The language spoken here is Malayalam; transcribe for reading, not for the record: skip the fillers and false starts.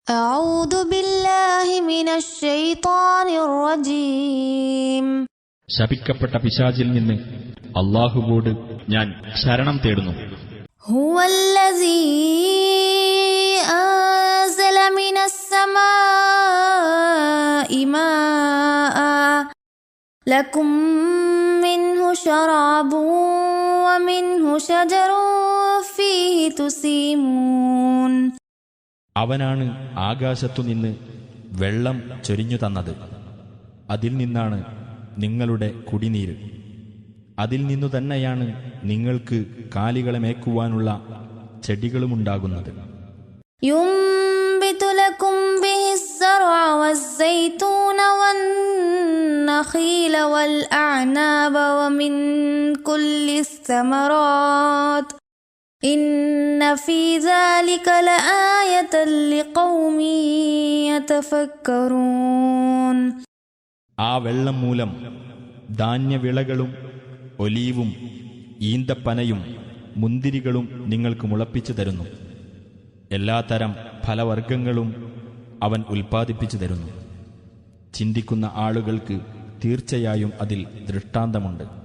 أعوذ بالله من الشيطان الرجيم. ശപിക്കപ്പെട്ട പിശാചിൽ നിന്ന് അല്ലാഹുവോട് ഞാൻ ശരണം തേടുന്നു. هو الذي أنزل من السماء ماء لكم منه شراب ومنه شجر فيه تسيمون. അവനാണ് ആകാശത്തുനിന്ന് വെള്ളം ചൊരിഞ്ഞു തന്നത്. അതിൽ നിന്നാണ് നിങ്ങളുടെ കുടിനീര്. അതിൽ നിന്നു തന്നെയാണ് നിങ്ങൾക്ക് കാലികളെ മേക്കുവാനുള്ള ചെടികളുമുണ്ടാകുന്നത്. ينبت لكم به الزرع والزيتون والنخيل والأعناب ومن كل الثمرات إن في ذلك لآية لقوم يتفكرون. ആ വെള്ളം മൂലം ധാന്യവിളകളും ഒലീവും ഈന്തപ്പനയും മുന്തിരികളും നിങ്ങൾക്ക് മുളപ്പിച്ചു തരുന്നു. എല്ലാത്തരം ഫലവർഗങ്ങളും അവൻ ഉൽപ്പാദിപ്പിച്ചു തരുന്നു. ചിന്തിക്കുന്ന ആളുകൾക്ക് തീർച്ചയായും അതിൽ ദൃഷ്ടാന്തമുണ്ട്.